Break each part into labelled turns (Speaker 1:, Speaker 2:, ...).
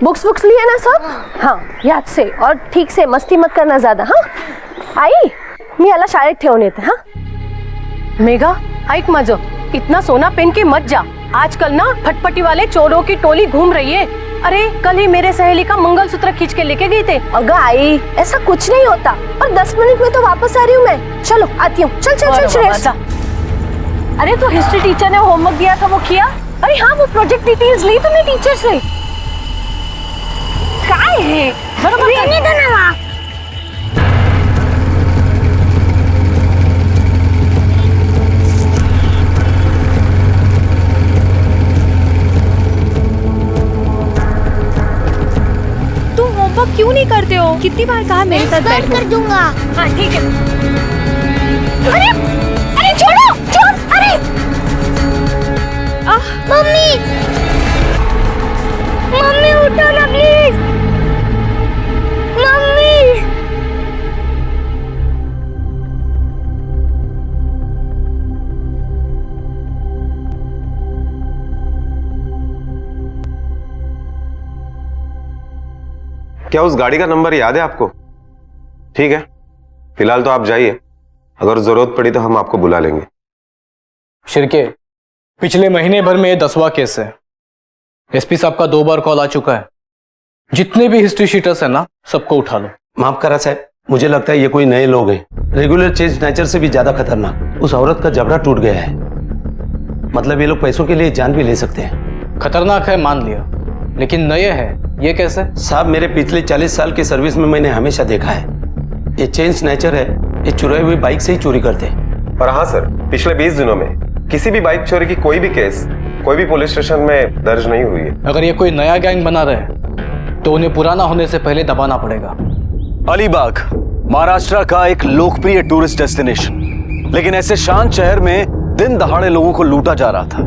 Speaker 1: Books books लिए ना सब? हाँ याद से, और ठीक से मस्ती मत करना ज्यादा. हाँ आई मी याला शाळेत ठेवून येते. हाँ
Speaker 2: मेघा ऐक माझं, इतना सोना पहन के मत जा. आजकल ना फटफटी वाले चोरों की टोली घूम रही है. अरे कल ही मेरे सहेली का मंगलसूत्र खींच के लेके गई थे.
Speaker 1: अगर आई ऐसा कुछ नहीं होता, और 10 मिनट में तो वापस आ रही हूँ मैं. चलो आती हूँ. चल चल चल श्रेष्ठ. अरे तो हिस्ट्री टीचर ने होमवर्क दिया था वो किया? अरे हाँ वो प्रोजेक्ट डिटेल्स ली तुमने टीचर से? काय है बरोबर नहीं देना वहाँ.
Speaker 3: तुम होमवर्क क्यों नहीं करते हो? कितनी बार कहा मेरे साथ बैठो.
Speaker 4: कर दूंगा.
Speaker 1: हाँ ठीक है. अरे अरे छोड़ो छोड़. अरे
Speaker 4: मम्मी मम्मी उठो ना प्लीज. मम्मी
Speaker 5: क्या उस गाड़ी का नंबर याद है आपको? ठीक है, फिलहाल तो आप जाइए. अगर जरूरत पड़ी तो हम आपको बुला लेंगे.
Speaker 6: शिरके, पिछले महीने भर में ये 10वां केस है. एसपी साहब का 2 बार कॉल आ चुका है. जितने भी हिस्ट्री शीटर्स है ना, सबको उठा लो.
Speaker 7: माफ करा साहब, मुझे लगता है ये कोई नए लोग हैं. रेगुलर चेंज नेचर से भी ज्यादा खतरनाक. उस औरत का जबड़ा टूट गया है. मतलब ये लोग पैसों के लिए जान भी ले सकते हैं.
Speaker 6: खतरनाक है मान लिया, लेकिन नए है ये कैसे?
Speaker 7: साहब मेरे पिछले 40 साल की सर्विस में मैंने हमेशा देखा है, ये चेंज नेचर है. ये चुराई हुई बाइक से ही चोरी करते हैं.
Speaker 5: और हाँ सर, पिछले 20 दिनों में किसी भी बाइक चोरी की कोई भी केस कोई भी पुलिस स्टेशन में दर्ज नहीं हुई है.
Speaker 6: अगर ये कोई नया गैंग बना रहे तो उन्हें पुराना होने से पहले दबाना पड़ेगा.
Speaker 8: अलीबाग महाराष्ट्र का एक लोकप्रिय टूरिस्ट डेस्टिनेशन, लेकिन ऐसे शांत शहर में दिन दहाड़े लोगों को लूटा जा रहा था.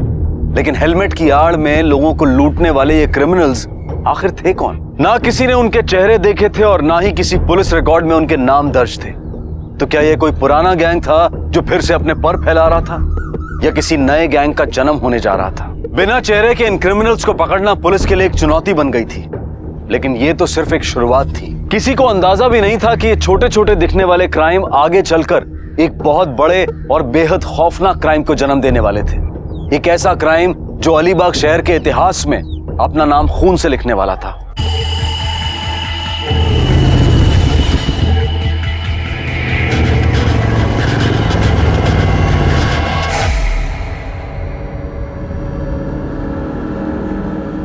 Speaker 8: लेकिन हेलमेट की आड़ में लोगों को लूटने वाले ये क्रिमिनल्स आखिर थे कौन? ना किसी ने उनके चेहरे देखे थे और ना ही किसी पुलिस रिकॉर्ड में उनके नाम दर्ज थे. तो क्या ये कोई पुराना गैंग था जो फिर से अपने पर फैला रहा था, या किसी नए गैंग का जन्म होने जा रहा था? बिना चेहरे के इन क्रिमिनल्स को पकड़ना पुलिस के लिए एक चुनौती बन गई थी. लेकिन ये तो सिर्फ एक शुरुआत थी. किसी को अंदाजा भी नहीं था कि ये छोटे छोटे दिखने वाले क्राइम आगे चलकर एक बहुत बड़े और बेहद खौफनाक क्राइम को जन्म देने वाले थे. एक ऐसा क्राइम जो अलीबाग शहर के इतिहास में अपना नाम खून से लिखने वाला था.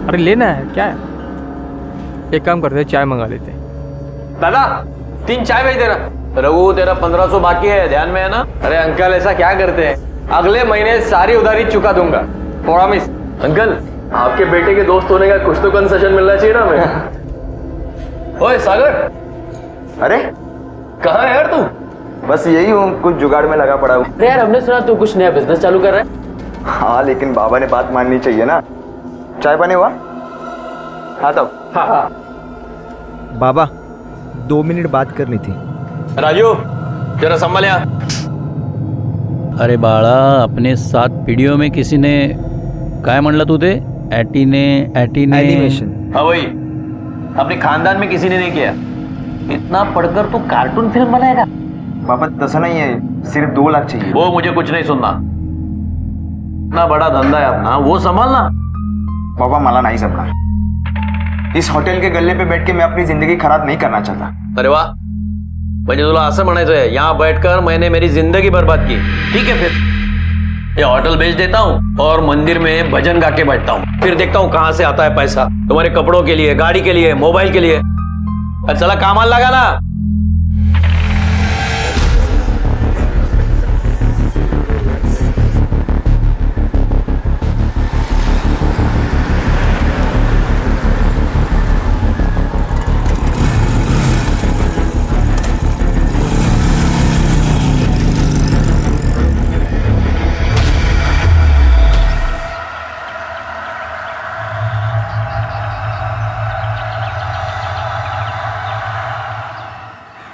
Speaker 9: अरे लेना है क्या है? एक काम करते हैं, चाय मंगा लेते हैं.
Speaker 10: दादा 3 चाय भेज देना. रघु तेरा 1500 बाकी है, ध्यान में है ना? अरे अंकल ऐसा क्या करते हैं, अगले महीने सारी उधारी चुका दूंगा, प्रॉमिस. अंकल आपके बेटे के दोस्त होने का कुछ तो कंसेशन मिलना चाहिए ना हमें. ओए सागर. अरे कहाँ है यार तू?
Speaker 11: बस यही हूँ, कुछ जुगाड़ में लगा पड़ा हूँ.
Speaker 10: अरे यार हमने सुना तू कुछ नया बिजनेस चालू कर रहा है.
Speaker 11: हाँ लेकिन बाबा ने बात माननी चाहिए ना. चाय पानी हुआ? हाँ तब.
Speaker 10: हाँ.
Speaker 9: बाबा 2 मिनट बात करनी थी.
Speaker 10: राजू जरा संभाल यहाँ.
Speaker 12: अरे बाळा, अपने 7 पिढियों में किसी ने काय म्हणलं तू ते
Speaker 9: एनिमेशन.
Speaker 10: हाँ वही, अपने खानदान में किसी ने नहीं किया. इतना पढ़कर तू कार्टून फिल्म बनाएगा?
Speaker 11: बाबा तसा नहीं है, सिर्फ 2 लाख चाहिए.
Speaker 10: वो मुझे कुछ नहीं सुनना. इतना बड़ा धंधा है अपना, वो संभालना.
Speaker 11: बाबा मला नहीं जमणार. इस हॉटेल के गल्ले पे बैठ के मैं अपनी जिंदगी खराब नहीं करना चाहता.
Speaker 10: अरे वाह, म्हणजे तुला असं म्हणायचं आहे यहाँ बैठकर मैंने मेरी जिंदगी बर्बाद की. ठीक है, फिर ये होटल बेच देता हूँ और मंदिर में भजन गा के बैठता हूँ. फिर देखता हूँ कहाँ से आता है पैसा तुम्हारे कपड़ों के लिए, गाड़ी के लिए, मोबाइल के लिए. चला कामाला लगा ना.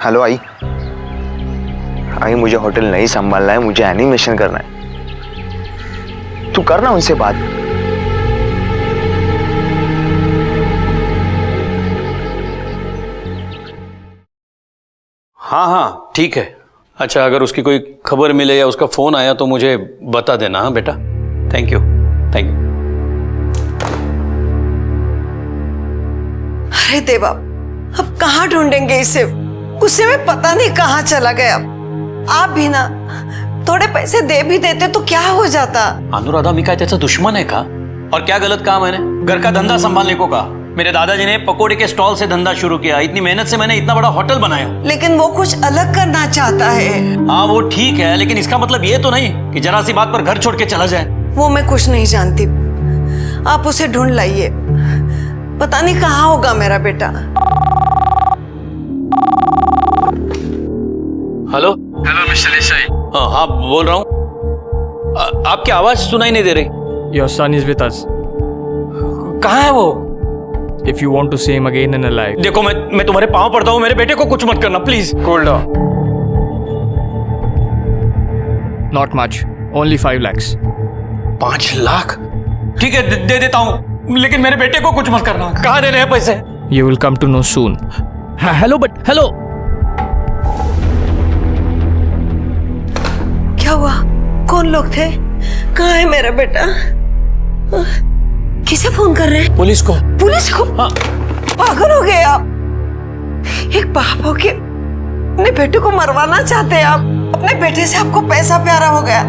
Speaker 11: हेलो आई. आई मुझे होटल नहीं संभालना है, मुझे एनिमेशन करना है. तू करना उनसे बात.
Speaker 12: हाँ हाँ ठीक है। अच्छा, अगर उसकी कोई खबर मिले या उसका फोन आया तो मुझे बता देना। हाँ बेटा, थैंक यू थैंक यू।
Speaker 13: अरे देवा, अब कहाँ ढूंढेंगे इसे? गुस्से में पता नहीं कहाँ चला गया। आप भी ना थोड़े पैसे दे भी देते तो क्या हो जाता।
Speaker 12: अनुराधा, मी काय त्याचा दुश्मन है का? और क्या गलत काम मैंने? घर का धंधा संभालने को कहा। मेरे दादाजी ने पकोड़े के स्टॉल से धंधा शुरू किया, इतनी मेहनत से मैंने इतना बड़ा होटल बनाया।
Speaker 13: लेकिन वो कुछ अलग करना चाहता है।
Speaker 12: हाँ वो ठीक है, लेकिन इसका मतलब ये तो नहीं कि जरा सी बात पर घर छोड़ के चला जाए।
Speaker 13: वो मैं कुछ नहीं जानती, आप उसे ढूंढ लाइए। पता नहीं कहाँ होगा मेरा बेटा।
Speaker 12: Hello
Speaker 9: hello mister Desai.
Speaker 12: हाँ हाँ बोल रहा हूँ। आपकी आवाज सुनाई नहीं दे रही।
Speaker 9: Your son is with us.
Speaker 12: कहाँ है वो?
Speaker 9: If you want to see him again and alive.
Speaker 12: देखो मैं तुम्हारे पाँव पड़ता हूँ, मेरे बेटे को कुछ मत करना please.
Speaker 9: Cool down. Not much. Only 5 lakhs.
Speaker 12: 5 lakh? ठीक है, दे देता हूँ, लेकिन मेरे बेटे को कुछ मत करना। कहाँ देने हैं पैसे?
Speaker 9: You will come to know soon.
Speaker 12: Hello hello.
Speaker 13: क्या हुआ? कौन लोग थे? कहाँ है मेरा बेटा? किसे फोन कर रहे हैं?
Speaker 12: पुलिस को।
Speaker 13: पुलिस को?
Speaker 12: हाँ।
Speaker 13: पागल हो गए आप। एक बाप हो के अपने बेटे को मरवाना चाहते हैं आप। अपने बेटे से आपको पैसा प्यारा हो गया।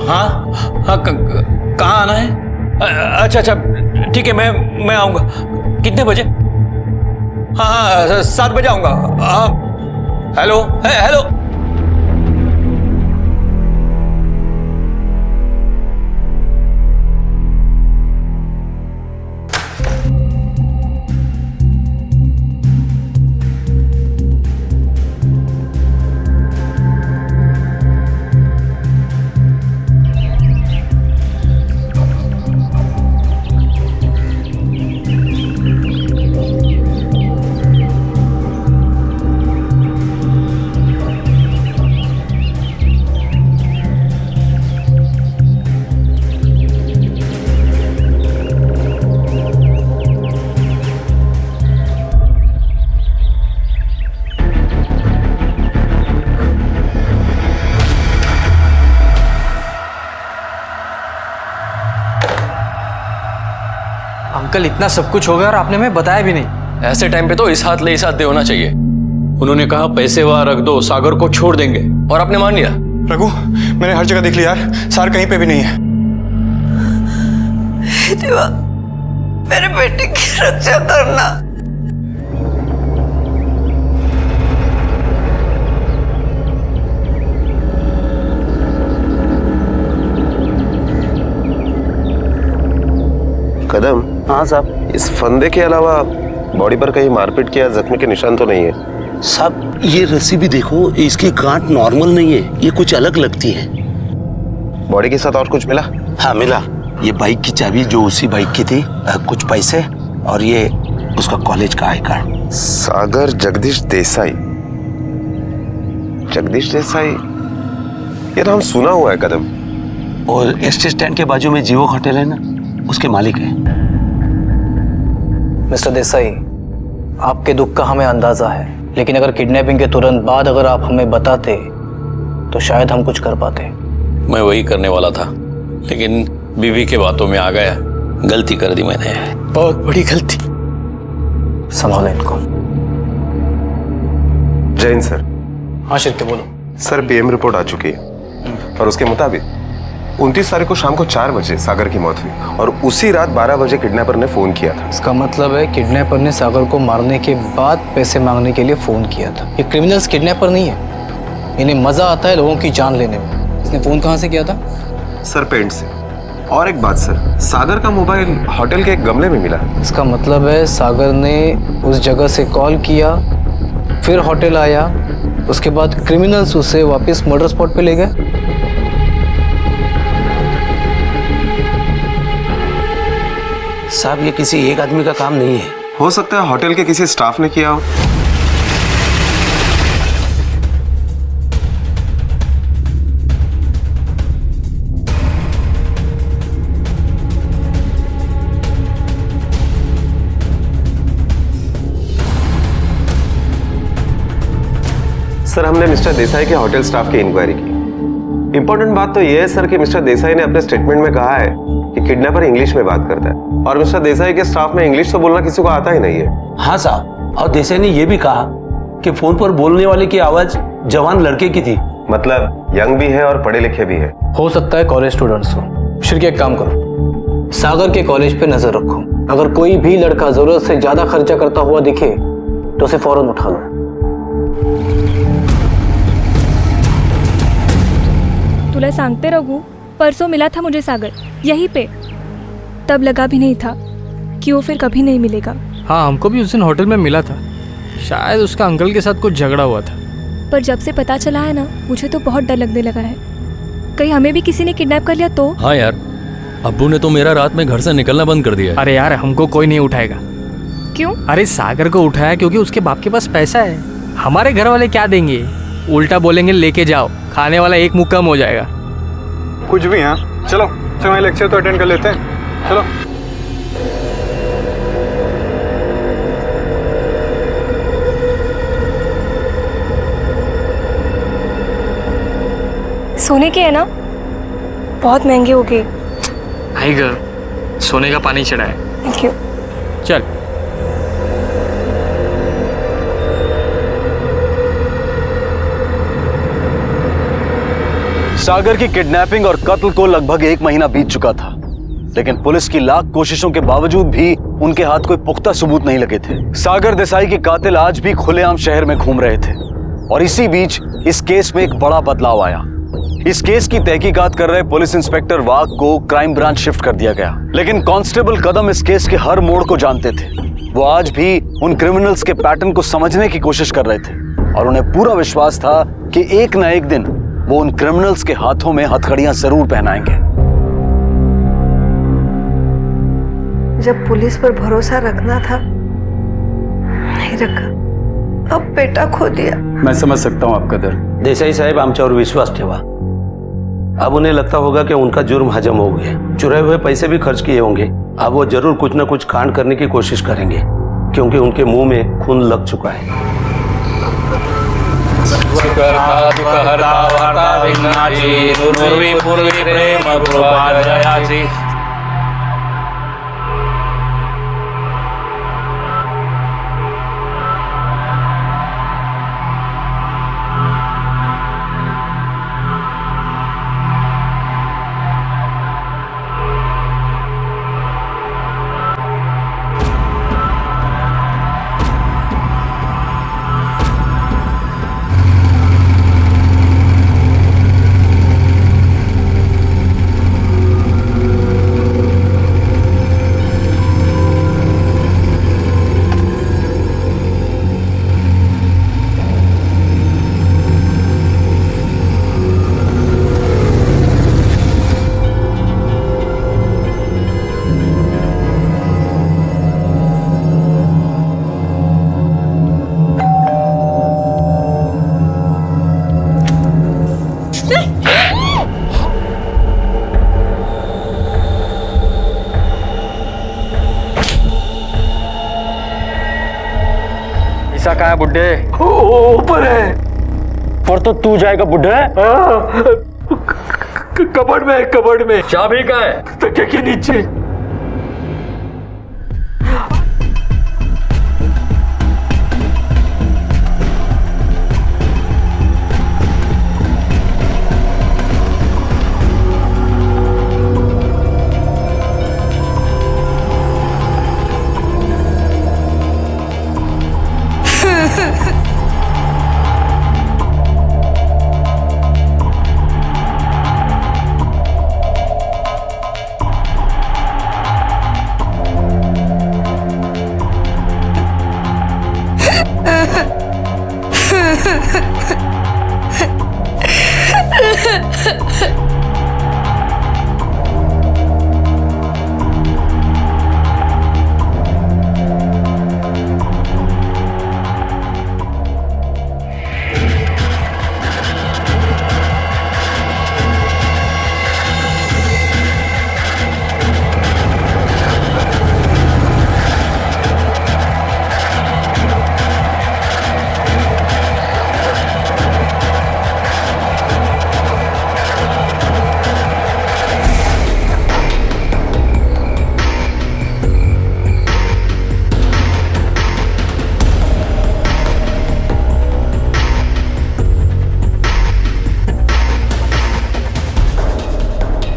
Speaker 12: हाँ हाँ कहाँ आना है? अच्छा अच्छा ठीक है, मैं आऊंगा। कितने बजे? हाँ हाँ 7 बजे आऊंगा। हाँ हेलो हेलो।
Speaker 9: अंकल, इतना सब कुछ हो गया और आपने हमें बताया भी नहीं।
Speaker 12: ऐसे टाइम पे तो इस हाथ ले इस हाथ दे होना चाहिए। उन्होंने कहा पैसे वहां रख दो, सागर को छोड़ देंगे, और आपने मान लिया।
Speaker 11: रघु, मैंने हर जगह देख लिया यार, सार कहीं पे भी नहीं है।
Speaker 13: देवा, मेरे बेटे की रक्षा करना।
Speaker 5: कदम।
Speaker 7: हाँ साहब।
Speaker 5: इस फंदे के अलावा बॉडी पर कहीं मारपीट या जख्मी के निशान तो नहीं है?
Speaker 7: साहब ये रस्सी भी देखो, इसकी गांठ नॉर्मल नहीं है, ये कुछ अलग लगती है।
Speaker 5: बॉडी के साथ और कुछ मिला?
Speaker 7: हाँ मिला। ये बाइक की चाबी जो उसी बाइक की थी, कुछ पैसे, और ये उसका कॉलेज का आई कार्ड।
Speaker 5: सागर जगदीश देसाई। जगदीश देसाई, ये नाम सुना हुआ है कदम।
Speaker 7: और एसटी स्टैंड के बाजू में जीवो होटल है ना, उसके मालिक है।
Speaker 6: मिस्टर देसाई, आपके दुख का हमें अंदाजा है, लेकिन अगर किडनैपिंग के तुरंत बाद अगर आप हमें बताते तो शायद हम कुछ कर पाते।
Speaker 12: मैं वही करने वाला था, लेकिन बीवी के बातों में आ गया। गलती कर दी मैंने, बहुत बड़ी गलती।
Speaker 6: संभालो इनको।
Speaker 5: जैन सर।
Speaker 6: हाँ शिरके बोलो।
Speaker 5: सर पीएम रिपोर्ट आ चुकी है और उसके मुताबिक 29 तारीख को शाम को 4 बजे सागर की मौत हुई और उसी रात 12 बजे किडनैपर ने फोन किया था।
Speaker 6: इसका मतलब है किडनैपर ने सागर को मारने के बाद पैसे मांगने के लिए फोन किया था। ये क्रिमिनल्स किडनैपर नहीं है, इन्हें मजा आता है लोगों की जान लेने में। इसने फोन कहाँ से किया था?
Speaker 5: सर पेंट से। और एक बात सर, सागर का मोबाइल होटल के एक गमले में मिला है।
Speaker 6: इसका मतलब है सागर ने उस जगह से कॉल किया, फिर होटल आया, उसके बाद क्रिमिनल्स उसे वापस मर्डर स्पॉट पे ले गए।
Speaker 7: साहब ये किसी एक आदमी का काम नहीं है।
Speaker 5: हो सकता है होटल के किसी स्टाफ ने किया हो। सर हमने मिस्टर देसाई के होटल स्टाफ की इंक्वायरी की। इंपॉर्टेंट बात तो यह है सर कि मिस्टर देसाई ने अपने स्टेटमेंट में कहा है कि किडनैपर इंग्लिश में बात करता है और मिस्टर देसाई के स्टाफ में इंग्लिश तो बोलना किसी को आता ही नहीं है।
Speaker 7: हाँ साहब, और देसाई ने यह भी कहा कि फोन पर बोलने वाले की आवाज जवान लड़के की थी।
Speaker 5: मतलब यंग भी है और पढ़े लिखे भी है।
Speaker 6: हो सकता है कॉलेज स्टूडेंट्स हो। शिरके एक काम करो, सागर के कॉलेज पे नजर रखो। अगर कोई भी लड़का जरूरत से ज्यादा खर्चा करता हुआ दिखे तो उसे फौरन उठा लो।
Speaker 3: तुला सांगते रघु, परसों मिला था मुझे सागर, यहीं पे। तब लगा भी नहीं था कि वो फिर कभी नहीं मिलेगा।
Speaker 9: हाँ, हमको भी उस दिन होटल में मिला था। शायद उसका अंकल के साथ कुछ झगड़ा हुआ था।
Speaker 3: पर जब से पता चला है ना, मुझे तो बहुत डर लगने लगा है। कहीं हमें भी किसी ने किडनैप कर लिया तो?
Speaker 12: हाँ यार, अब्बू ने तो मेरा रात में घर से निकलना बंद कर दिया है।
Speaker 9: अरे यार, हमको कोई नहीं उठाएगा।
Speaker 3: क्यों?
Speaker 9: अरे सागर को उठाया क्योंकि उसके बाप के पास पैसा है। हमारे घर वाले क्या देंगे? उल्टा बोलेंगे लेके जाओ, खाने वाला एक मुंह कम हो जाएगा।
Speaker 14: कुछ भी। हाँ चलो, समय लेक्चर तो अटेंड कर लेते हैं। चलो।
Speaker 3: सोने के है ना, बहुत महंगे हो गए।
Speaker 9: हाय गर्ल, सोने का पानी चढ़ा है।
Speaker 3: Thank you.
Speaker 9: चल।
Speaker 8: सागर की किडनैपिंग और कत्ल को लगभग 1 महीना बीत चुका था, लेकिन पुलिस की लाख कोशिशों के बावजूद भी उनके हाथ कोई पुख्ता सबूत नहीं लगे थे। सागर देसाई के कातिल आज भी खुलेआम शहर में घूम रहे थे और इसी बीच इस केस में एक बड़ा बदलाव आया। इस केस की तहकीकात कर रहे पुलिस इंस्पेक्टर वाघ को क्राइम ब्रांच शिफ्ट कर दिया गया, लेकिन कांस्टेबल कदम इस केस के हर मोड़ को जानते थे। वो आज भी उन क्रिमिनल्स के पैटर्न को समझने की कोशिश कर रहे थे और उन्हें पूरा विश्वास था कि एक न एक दिन वो उन क्रिमिनल्स के हाथों में हथकड़ियां जरूर पहनाएंगे।
Speaker 13: जब पुलिस पर भरोसा रखना था, नहीं रखा। अब बेटा खो दिया।
Speaker 14: मैं समझ सकता हूँ आपका दर्द।
Speaker 7: देसाई साहब आमच्यावर विश्वास ठेवा। अब उन्हें लगता होगा कि उनका जुर्म हजम हो गया। चुराए हुए पैसे भी खर्च किए होंगे। अब वो जरूर कुछ न कुछ कांड करने की कोशिश करेंगे, क्योंकि उनके मुंह में खून लग चुका है।
Speaker 10: कहाँ है बुड्ढे?
Speaker 14: ऊपर है।
Speaker 10: पर तो तू जाएगा बुड्ढे?
Speaker 14: कबर्ड में।
Speaker 10: चाबी कहाँ है?
Speaker 14: तकिया के नीचे।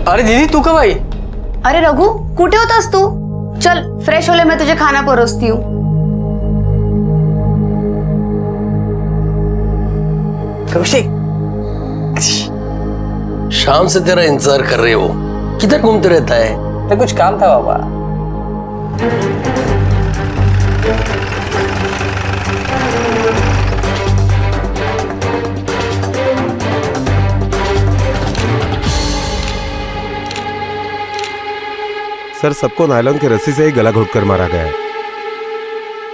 Speaker 9: अरे दीदी तू कब आई?
Speaker 2: अरे रघु कुठे होतास तू? चल फ्रेश होले, मैं तुझे खाना परोसती हूँ.
Speaker 7: कौशिक, शाम से तेरा इंतजार कर रहे हो, किधर घूमते रहता है?
Speaker 9: तो कुछ काम था बाबा.
Speaker 5: सर, सबको नायलॉन की रस्सी से ही गला घोटकर मारा गया है.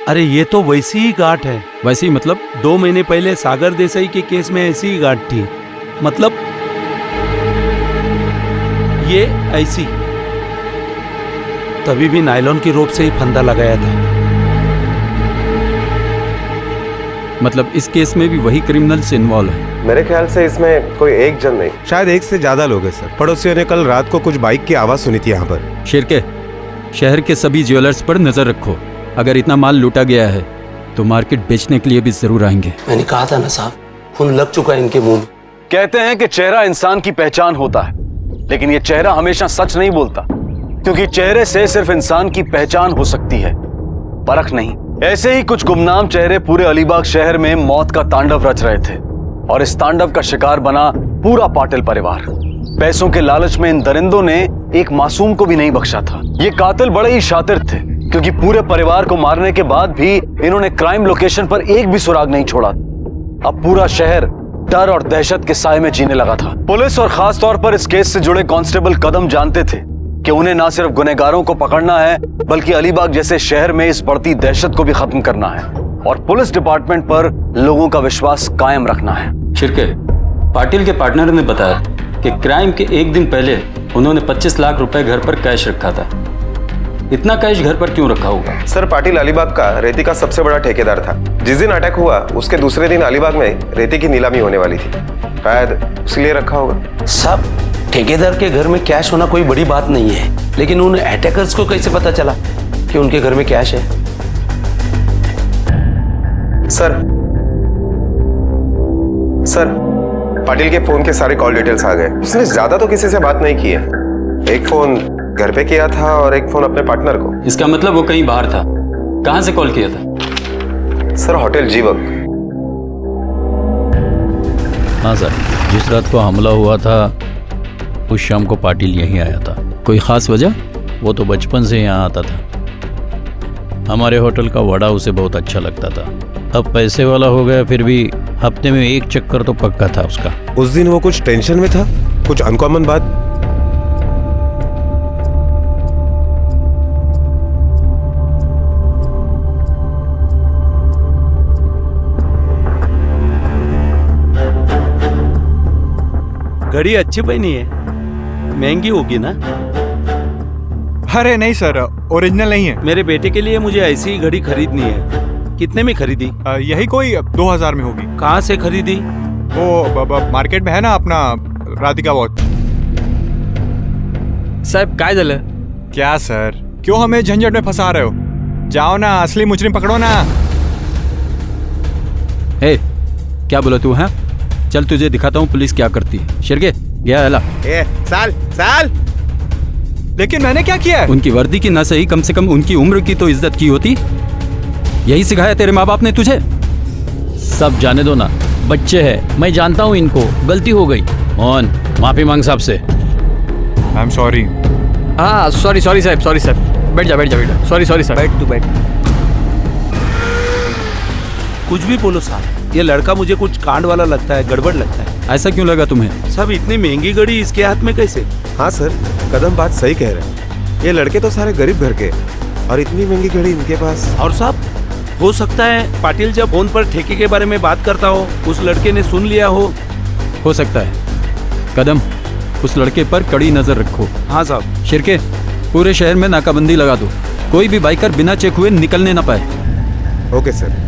Speaker 7: अरे ये तो वैसी ही गांठ है.
Speaker 9: वैसे ही मतलब?
Speaker 7: 2 महीने पहले सागर देसाई के केस में ऐसी ही गांठ थी. मतलब ये ऐसी, तभी भी नायलॉन की रोप से ही फंदा लगाया था.
Speaker 9: मतलब इस केस में भी वही क्रिमिनल्स इन्वॉल्व है?
Speaker 5: मेरे ख्याल से इसमें कोई एक जन नहीं, शायद एक से ज्यादा लोग हैं सर. पड़ोसियों ने कल रात को कुछ बाइक की आवाज सुनी थी यहाँ पर.
Speaker 9: शिरके, शहर के सभी ज्वेलर्स पर नजर रखो. अगर इतना माल लूटा गया है तो मार्केट बेचने के लिए भी जरूर आएंगे.
Speaker 7: मैंने कहा था ना साहब, खून लग चुका है इनके मुंह में.
Speaker 8: कहते हैं कि चेहरा इंसान की पहचान होता है, लेकिन ये चेहरा हमेशा सच नहीं बोलता, क्योंकि चेहरे से सिर्फ इंसान की पहचान हो सकती है, परख नहीं. ऐसे ही कुछ गुमनाम चेहरे पूरे अलीबाग शहर में मौत का तांडव रच रहे थे, और इस तांडव का शिकार बना पूरा पाटिल परिवार. पैसों के लालच में इन दरिंदों ने एक मासूम को भी नहीं बख्शा था. ये कातिल बड़े ही शातिर थे, क्योंकि पूरे परिवार को मारने के बाद भी इन्होंने क्राइम लोकेशन पर एक भी सुराग नहीं छोड़ा. अब पूरा शहर डर और दहशत के साए में जीने लगा था. पुलिस और खास तौर पर इस केस से जुड़े कांस्टेबल कदम जानते थे कि उन्हें ना सिर्फ गुनहगारों को पकड़ना है, बल्कि अलीबाग जैसे शहर में इस बढ़ती दहशत को भी खत्म करना है, और पुलिस डिपार्टमेंट पर लोगों का विश्वास कायम रखना है.
Speaker 15: शिरके, पाटिल के पार्टनर ने बताया कि क्राइम के एक दिन पहले उन्होंने 25 लाख रुपए घर पर कैश रखा था. इतना कैश घर पर क्यों रखा होगा?
Speaker 5: सर, पाटिल अलीबाग का रेती का सबसे बड़ा ठेकेदार था. जिस दिन अटैक हुआ उसके दूसरे दिन अलीबाग में रेती की नीलामी होने वाली थी, शायद इसलिए रखा होगा.
Speaker 7: साहब, ठेकेदार के घर में कैश होना कोई बड़ी बात नहीं है, लेकिन उन अटैकर्स को कैसे पता चला कि उनके घर में कैश है?
Speaker 5: सर, पाटिल के फोन के सारे कॉल डिटेल्स आ गए. उसने ज्यादा तो किसी से बात नहीं की है. एक फोन घर पे किया था और एक फोन अपने पार्टनर को.
Speaker 15: इसका मतलब वो कहीं बाहर था. कहां से कॉल किया था?
Speaker 5: सर, होटल जीवक.
Speaker 15: हाँ सर, जिस रात को हमला हुआ था उस शाम को पाटिल यहीं आया था. कोई खास वजह? वो तो बचपन से यहाँ आता था. हमारे होटल का वड़ा उसे बहुत अच्छा लगता था. अब पैसे वाला हो गया, फिर भी हफ्ते में एक चक्कर तो पक्का था उसका.
Speaker 5: उस दिन वो कुछ टेंशन में था, कुछ अनकॉमन बात.
Speaker 7: घड़ी अच्छी पहनी है, महंगी होगी ना?
Speaker 14: अरे नहीं सर, ओरिजिनल नहीं है.
Speaker 7: मेरे बेटे के लिए मुझे ऐसी ही घड़ी खरीदनी है. कितने में खरीदी?
Speaker 14: यही कोई 2000 में होगी.
Speaker 7: कहाँ से खरीदी?
Speaker 14: वो मार्केट में है ना अपना राधिका वॉच.
Speaker 9: साहब काय झालं?
Speaker 14: क्या सर, क्यों हमें झंझट में फंसा रहे हो? जाओ ना, असली मुजरिम पकड़ो ना.
Speaker 15: ए, क्या बोला तू? है, चल तुझे दिखाता हूँ पुलिस क्या करती है. शिरके, गया हला.
Speaker 14: साल लेकिन मैंने क्या किया है?
Speaker 15: उनकी वर्दी की ना सही, कम से कम उनकी उम्र की तो इज्जत की होती. यही सिखाया तेरे माँ बाप ने तुझे? सब जाने दो ना, बच्चे हैं. मैं जानता हूँ इनको, गलती हो गई. मोहन, माफी मांग साहब से.
Speaker 14: I am sorry.
Speaker 9: हाँ सॉरी साहब, सॉरी साहब. बैठ जा. सॉरी साहब.
Speaker 14: बैठ तू, बैठ.
Speaker 7: कुछ भी बोलो साहब, ये लड़का मुझे कुछ कांड वाला लगता है, गड़बड़ लगता है.
Speaker 15: ऐसा क्यों लगा तुम्हें?
Speaker 7: सब इतनी महंगी घड़ी इसके हाथ में कैसे?
Speaker 5: हाँ सर, कदम बात सही कह रहे हैं. ये लड़के तो सारे गरीब घर के, और इतनी महंगी घड़ी इनके पास.
Speaker 7: और साहब, हो सकता है पाटिल जब फोन पर ठेके के बारे में बात करता हो, उस लड़के ने सुन लिया हो
Speaker 15: सकता है. कदम, उस लड़के पर कड़ी नजर रखो.
Speaker 7: हाँ साहब.
Speaker 15: शिरके, पूरे शहर में नाकाबंदी लगा दो. कोई भी बाइकर बिना चेक हुए निकलने ना पाए.
Speaker 5: Okay sir.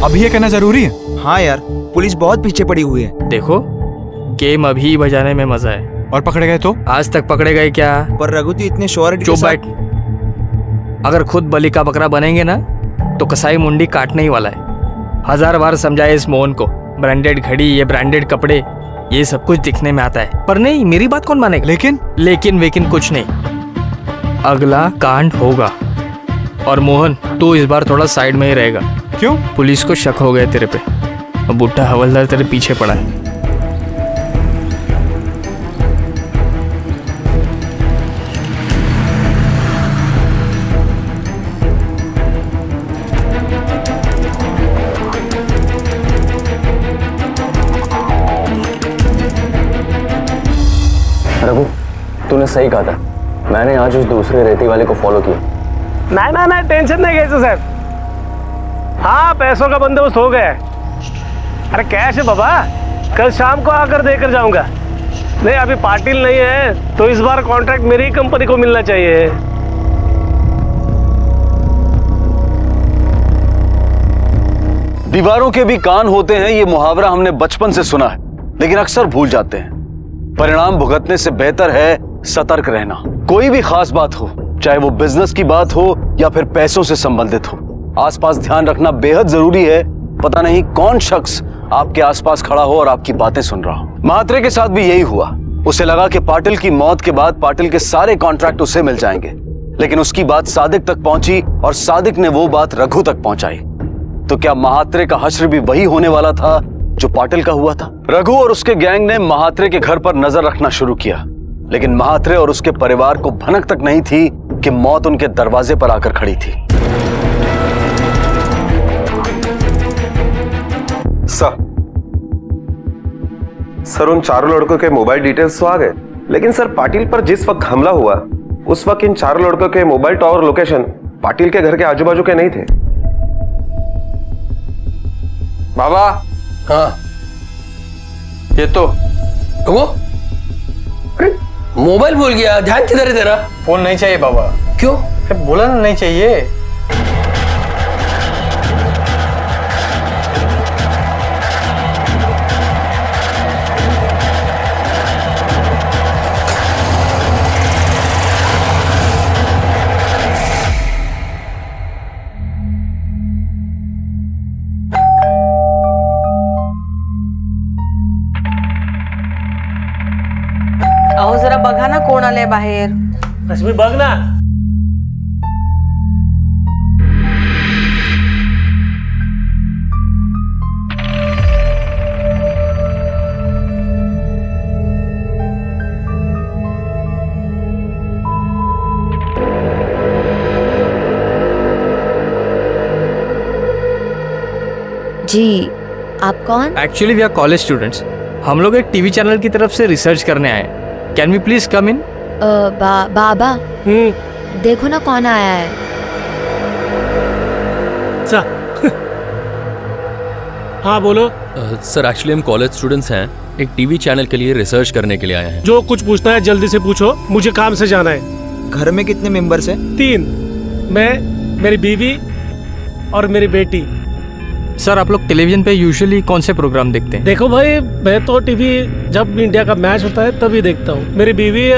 Speaker 14: अभी ये कहना जरूरी है? हाँ यार, पुलिस बहुत पीछे पड़ी हुई है.
Speaker 9: देखो, गेम अभी बजाने में मजा है.
Speaker 14: और पकड़े गए तो?
Speaker 9: आज तक पकड़े गए क्या?
Speaker 11: पर रघु तो इतने श्योरिटी
Speaker 9: चुप बैठ. अगर खुद बलि का बकरा बनेंगे ना तो कसाई मुंडी काटने ही वाला है। 1000 बार समझाए इस मोहन को, ब्रांडेड घड़ी, ये ब्रांडेड कपड़े, ये सब कुछ दिखने में आता है, पर नहीं, मेरी बात कौन मानेगा। लेकिन कुछ नहीं, अगला कांड होगा। और मोहन तू इस बार थोड़ा साइड में ही रहेगा।
Speaker 14: क्यों?
Speaker 9: पुलिस को शक हो गया तेरे पे, और बुट्टा हवलदार तेरे पीछे पड़ा है।
Speaker 10: रघु, तूने सही कहा था, मैंने आज उस दूसरे रेती वाले को फॉलो किया।
Speaker 12: नहीं, टेंशन नहीं कैसे सर। हाँ, पैसों का बंदोबस्त हो गया है। अरे कैश है बाबा, कल शाम को आकर देकर जाऊंगा। नहीं, अभी पाटिल नहीं है तो इस बार कॉन्ट्रैक्ट मेरी ही कंपनी को मिलना चाहिए।
Speaker 8: दीवारों के भी कान होते हैं, ये मुहावरा हमने बचपन से सुना है, लेकिन अक्सर भूल जाते हैं। परिणाम भुगतने से बेहतर है सतर्क रहना। कोई भी खास बात हो, चाहे वो बिजनेस की बात हो या फिर पैसों से संबंधित हो, आसपास ध्यान रखना बेहद जरूरी है। पता नहीं कौन शख्स आपके आसपास खड़ा हो और आपकी बातें सुन रहा हो। महात्रे के साथ भी यही हुआ। उसे लगा कि पाटिल की मौत के बाद पाटिल के सारे कॉन्ट्रैक्ट उसे मिल जाएंगे, लेकिन उसकी बात सादिक तक पहुंची और सादिक ने वो बात रघु तक पहुंचाई। तो क्या महात्रे का हश्र भी वही होने वाला था जो पाटिल का हुआ था? रघु और उसके गैंग ने महात्रे के घर पर नजर रखना शुरू किया, लेकिन महात्रे और उसके परिवार को भनक तक नहीं थी कि मौत उनके दरवाजे पर आकर खड़ी थी।
Speaker 5: सर, उन चारों लड़कों के मोबाइल डिटेल्स तो आ गए, लेकिन सर पाटिल पर जिस वक्त हमला हुआ उस वक्त इन चारों लड़कों के मोबाइल टावर लोकेशन पाटिल के घर के आजू बाजू के नहीं थे।
Speaker 10: बाबा, हाँ, ये तो वो, अरे मोबाइल भूल गया। ध्यान किधर है तेरा?
Speaker 6: फोन नहीं चाहिए बाबा।
Speaker 10: क्यों?
Speaker 6: बोला ना नहीं चाहिए।
Speaker 13: अहो जरा बघा ना कोण आले बाहेर.
Speaker 12: रश्मी बघ ना.
Speaker 4: जी, आप कौन?
Speaker 9: Actually we are college students. हम लोग एक टीवी चैनल की तरफ से रिसर्च करने आए. कैन वी प्लीज कम इन?
Speaker 4: बाबा देखो ना कौन आया है.
Speaker 12: हाँ बोलो.
Speaker 15: सर एक्चुअली हम कॉलेज स्टूडेंट्स हैं, एक टीवी चैनल के लिए रिसर्च करने के लिए आए हैं.
Speaker 12: जो कुछ पूछना है जल्दी से पूछो, मुझे काम से जाना है.
Speaker 11: घर में कितने मेंबर्स हैं? 3.
Speaker 12: मैं, मेरी बीवी और मेरी बेटी.
Speaker 9: सर आप लोग टेलीविजन पे यूजुअली कौन से प्रोग्राम देखते हैं?
Speaker 12: देखो भाई, मैं तो टीवी जब इंडिया का मैच होता है तभी देखता हूँ. मेरी बीवी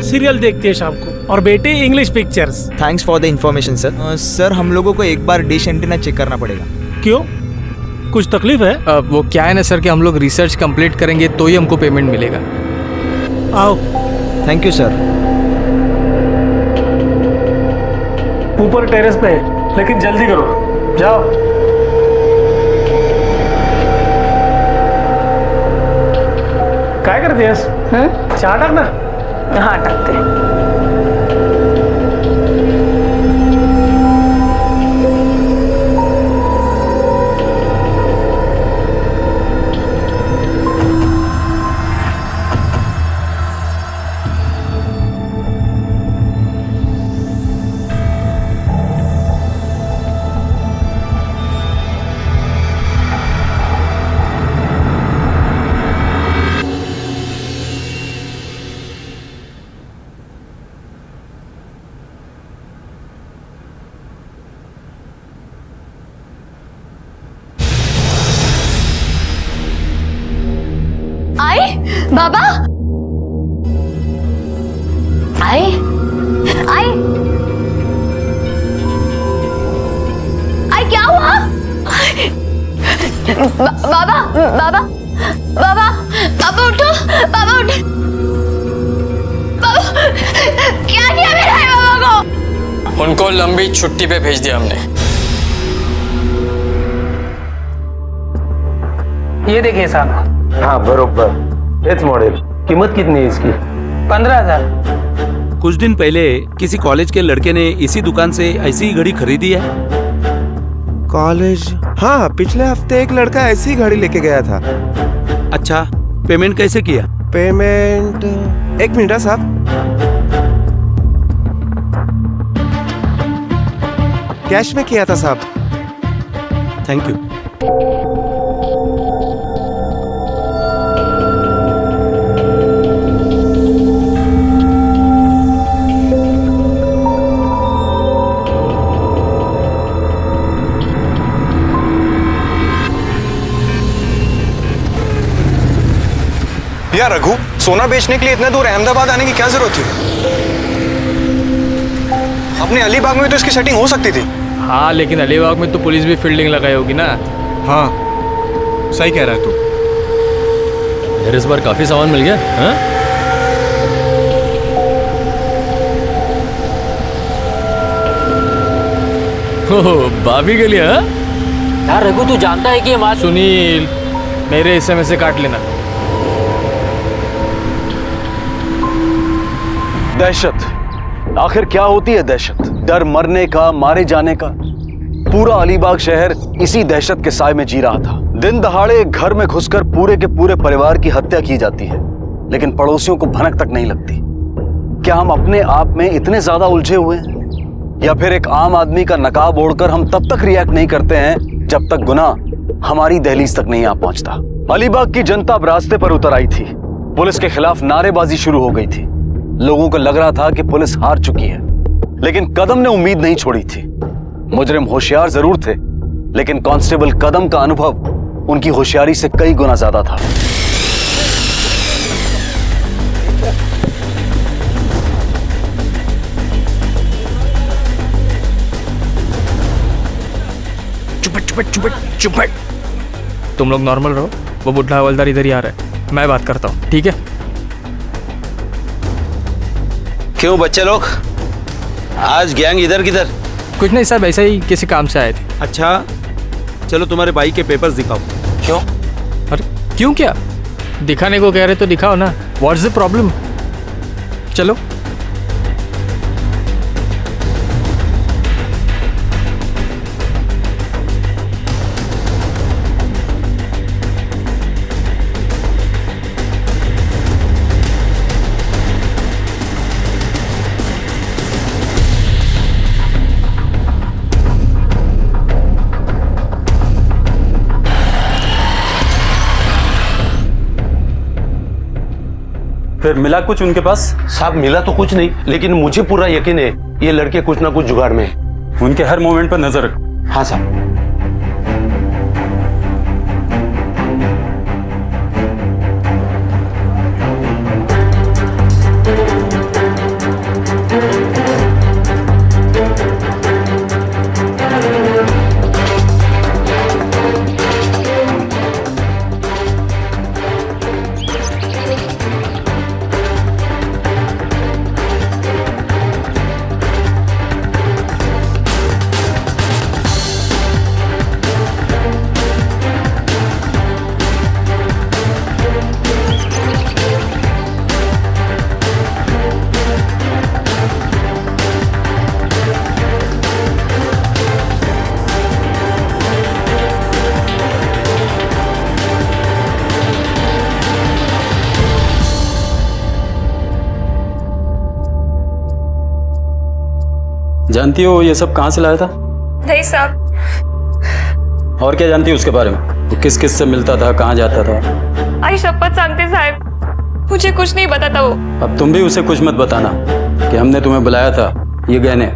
Speaker 12: सीरियल देखती है शाम को और बेटी English pictures.
Speaker 11: Thanks for the information sir. Sir हम लोगों को एक बार डिश एंटीना चेक करना पड़ेगा.
Speaker 12: क्यों, कुछ तकलीफ है?
Speaker 9: वो क्या है ना सर कि हम लोग रिसर्च कंप्लीट करेंगे तो ही हमको पेमेंट मिलेगा.
Speaker 12: आओ.
Speaker 11: Thank you sir.
Speaker 12: ऊपर टेरेस पे है, लेकिन जल्दी करो. जाओ. काय करतेस? चहा टाक ना.
Speaker 13: हाँ टाकते.
Speaker 4: आए बाबा, आए आए बाबा बाबा बाबा बाबा उठो, बाबा उठो। बाबा क्या किया मेरे बाबा को?
Speaker 9: उनको लंबी छुट्टी पे भेज दिया हमने।
Speaker 6: ये देखिए साहब।
Speaker 7: हाँ बरोबर, एच मॉडल। कीमत कितनी है इसकी?
Speaker 6: 15,000।
Speaker 15: कुछ दिन पहले किसी कॉलेज के लड़के ने इसी दुकान से ऐसी ही घड़ी खरीदी है।
Speaker 5: कॉलेज? हाँ, पिछले हफ्ते एक लड़का ऐसी घड़ी लेके गया था।
Speaker 15: अच्छा, पेमेंट कैसे किया?
Speaker 5: पेमेंट 1 मिनट साहब। कैश में किया था साहब।
Speaker 15: Thank you.
Speaker 14: यार रघु, सोना बेचने के लिए इतने दूर अहमदाबाद आने की क्या जरूरत थी? अपने अलीबाग में तो इसकी सेटिंग हो सकती थी।
Speaker 9: हाँ, लेकिन अलीबाग में तो पुलिस भी फील्डिंग लगाई होगी ना।
Speaker 14: हाँ, सही कह रहा है तू।
Speaker 15: यार इस बार काफी सामान मिल गया। हाँ? भाभी के लिए? हाँ?
Speaker 9: यार रघु, तू जानता है कि ये सुनील, मेरे हिस्से में से काट लेना।
Speaker 8: दहशत, आखिर क्या होती है दहशत? डर मरने का, मारे जाने का। पूरा अलीबाग शहर इसी दहशत के साए में जी रहा था। दिन दहाड़े घर में घुसकर पूरे के पूरे परिवार की हत्या की जाती है, लेकिन पड़ोसियों को भनक तक नहीं लगती। क्या हम अपने आप में इतने ज्यादा उलझे हुए हैं, या फिर एक आम आदमी का नकाब ओढ़कर हम तब तक रिएक्ट नहीं करते हैं जब तक गुनाह हमारी दहलीज तक नहीं आ पहुंचता? अलीबाग की जनता अब रास्ते पर उतर आई थी। पुलिस के खिलाफ नारेबाजी शुरू हो गई थी। लोगों को लग रहा था कि पुलिस हार चुकी है, लेकिन कदम ने उम्मीद नहीं छोड़ी थी। मुजरिम होशियार जरूर थे, लेकिन कांस्टेबल कदम का अनुभव उनकी होशियारी से कई गुना ज्यादा था।
Speaker 9: चुपट। तुम लोग नॉर्मल रहो, वो बुढ़ा हवलदार इधर ही आ रहा है, मैं बात करता हूँ, ठीक है?
Speaker 7: क्यों बच्चे लोग, आज गैंग इधर किधर?
Speaker 9: कुछ नहीं साहब, ऐसा ही किसी काम से आए थे।
Speaker 15: अच्छा, चलो तुम्हारे बाइक के पेपर्स दिखाओ।
Speaker 9: क्यों? अरे क्यों, क्या दिखाने को कह रहे तो दिखाओ ना। What's the problem? चलो।
Speaker 7: फिर मिला कुछ उनके पास? साहब मिला तो कुछ नहीं, लेकिन मुझे पूरा यकीन है ये लड़के कुछ ना कुछ जुगाड़ में है।
Speaker 14: उनके हर मोमेंट पर नजर रख।
Speaker 7: हाँ साहब।
Speaker 15: जानती हो ये सब कहाँ से लाया था?
Speaker 3: नहीं साहब।
Speaker 15: और क्या जानती हो उसके बारे में? वो किस किस से मिलता था, कहाँ जाता था?
Speaker 3: आई शपथ सांगते साहब, मुझे कुछ नहीं बताता वो।
Speaker 15: अब तुम भी उसे कुछ मत बताना कि हमने तुम्हें बुलाया था, ये गहने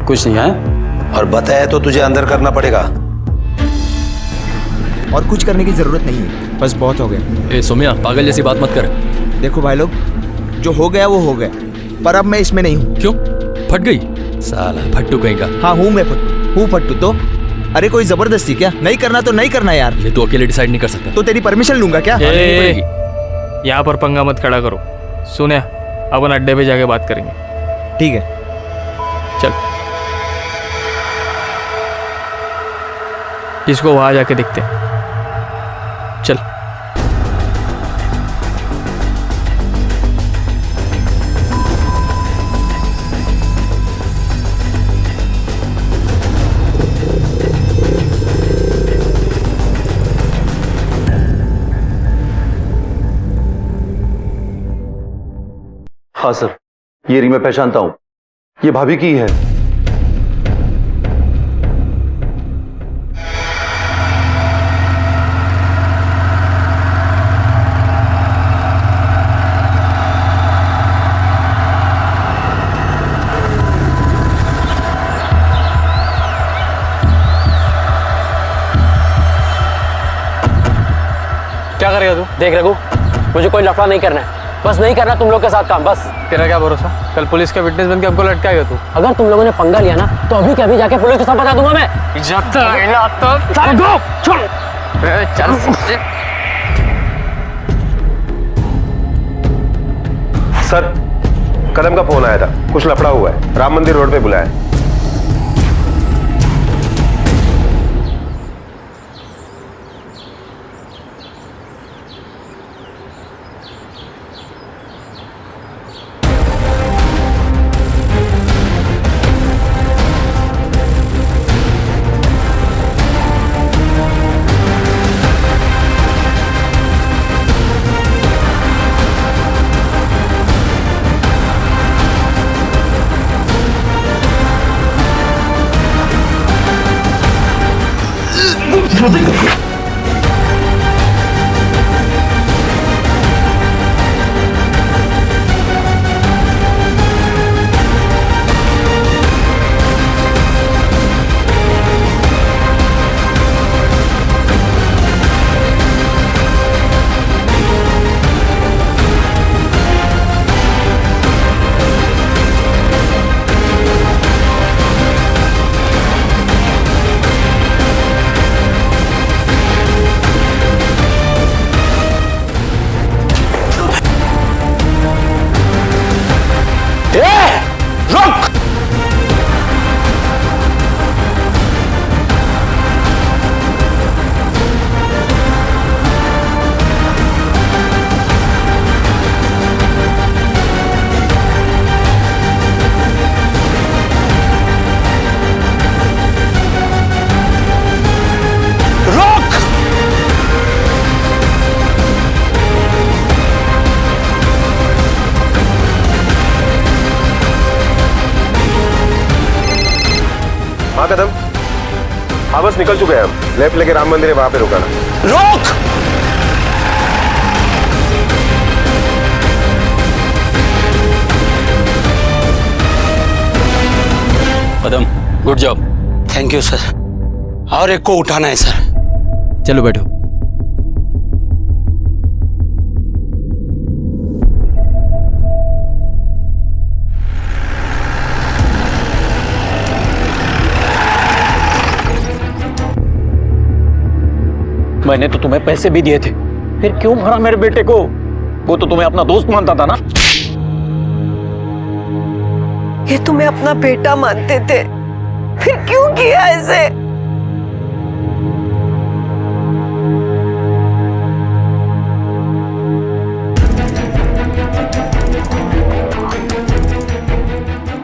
Speaker 15: कुछ नहीं है।
Speaker 7: और बताया तो तुझे अंदर करना पड़ेगा।
Speaker 11: और कुछ करने की जरूरत नहीं है, बस बहुत हो गया।
Speaker 15: ए सोमिया, पागल जैसी बात मत कर।
Speaker 11: देखो भाई लोग, जो हो गया वो हो गया, पर अब मैं इसमें नहीं हूँ।
Speaker 15: क्यों? फट गई? साला फट्टू कहीं का।
Speaker 11: हाँ हूँ मैं फट्टू, हूँ फट्टू तो अरे कोई जबरदस्ती क्या? नहीं करना तो नहीं करना यार।
Speaker 15: ये तो अकेले डिसाइड नहीं कर सकता।
Speaker 11: तो तेरी परमिशन लूंगा क्या?
Speaker 9: यहाँ पर पंगा मत खड़ा करो। सुने, अपन अड्डे पे जाके बात करेंगे।
Speaker 11: ठीक है,
Speaker 9: चल। इसको वहां जाके देखते हैं। चल।
Speaker 8: हाँ सर, ये रिंग मैं पहचानता हूं, ये भाभी की है।
Speaker 6: क्या करेगा तू?
Speaker 10: देख रघु, मुझे कोई लफड़ा नहीं करना है, बस नहीं करना तुम लोग के साथ काम, बस।
Speaker 6: तेरा क्या भरोसा? कल पुलिस का विटनेस बन के हमको लटकाएगा तू।
Speaker 10: अगर तुम लोगों ने पंगा लिया ना तो अभी के अभी जाके पुलिस को सब बता दूंगा मैं। चल।
Speaker 5: सर, कदम का फोन आया था, कुछ लफड़ा हुआ है, राम मंदिर रोड पे बुलाया है। हाँ कदम, हाँ बस निकल चुके हैं हम। लेफ्ट लेके राम मंदिर है, वहां पे रुकाना।
Speaker 7: रोक!
Speaker 15: कदम, good job.
Speaker 7: Thank you sir. और एक को उठाना है सर।
Speaker 15: चलो बैठो।
Speaker 12: मैंने तो तुम्हें पैसे भी दिए थे, फिर क्यों मारा मेरे बेटे को? वो तो तुम्हें अपना दोस्त मानता था ना।
Speaker 13: ये तुम्हें अपना बेटा मानते थे, फिर क्यों किया ऐसे?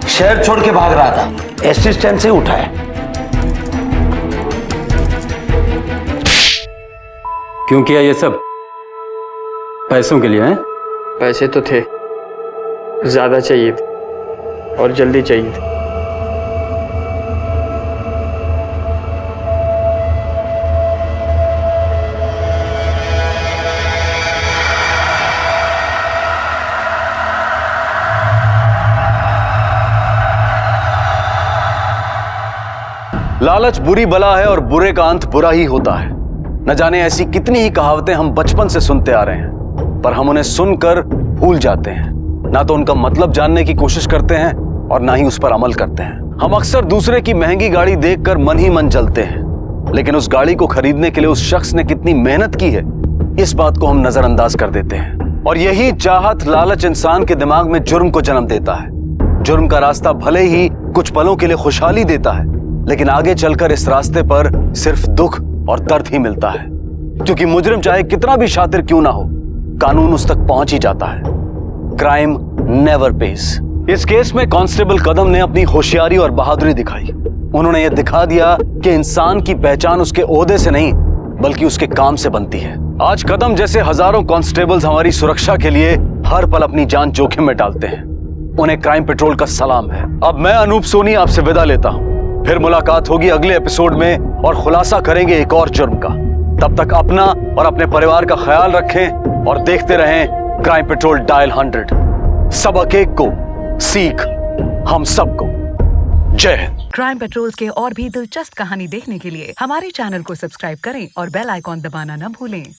Speaker 7: शहर छोड़ के भाग रहा था, एसटी स्टैंड से उठा है।
Speaker 12: क्यों किया ये सब? पैसों के लिए हैं?
Speaker 9: पैसे तो थे, ज्यादा चाहिए थे और जल्दी चाहिए थे।
Speaker 8: लालच बुरी बला है और बुरे का अंत बुरा ही होता है। न जाने ऐसी कितनी ही कहावतें हम बचपन से सुनते आ रहे हैं, पर हम उन्हें सुनकर भूल जाते हैं। ना तो उनका मतलब जानने की कोशिश करते हैं और ना ही उस पर अमल करते हैं। हम अक्सर दूसरे की महंगी गाड़ी देखकर मन ही मन जलते हैं, लेकिन उस गाड़ी को खरीदने के लिए उस शख्स ने कितनी मेहनत की है, इस बात को हम नजरअंदाज कर देते हैं। और यही चाहत लालच इंसान के दिमाग में जुर्म को जन्म देता है। जुर्म का रास्ता भले ही कुछ पलों के लिए खुशहाली देता है, लेकिन आगे चलकर इस रास्ते पर सिर्फ दुख और दर्द ही मिलता है, क्योंकि मुजरिम चाहे कितना भी शातिर क्यों ना हो, कानून उस तक पहुंच ही जाता है। Crime never page. इस केस में कांस्टेबल कदम ने अपनी होशियारी और बहादुरी दिखाई। उन्होंने यह दिखा दिया कि इंसान की पहचान उसके ओहदे से नहीं बल्कि उसके काम से बनती है। आज कदम जैसे हजारों कांस्टेबल्स हमारी सुरक्षा के लिए हर पल अपनी जान जोखिम में डालते हैं। उन्हें क्राइम पेट्रोल का सलाम है। अब मैं अनूप सोनी आपसे विदा लेता हूं। फिर मुलाकात होगी अगले एपिसोड में और खुलासा करेंगे एक और जुर्म का। तब तक अपना और अपने परिवार का ख्याल रखें और देखते रहें क्राइम पेट्रोल डायल 100। सबक एक को, सीख हम सबको। जय हिंद।
Speaker 16: क्राइम पेट्रोल के और भी दिलचस्प कहानी देखने के लिए हमारे चैनल को सब्सक्राइब करें और बेल आइकॉन दबाना न भूलें।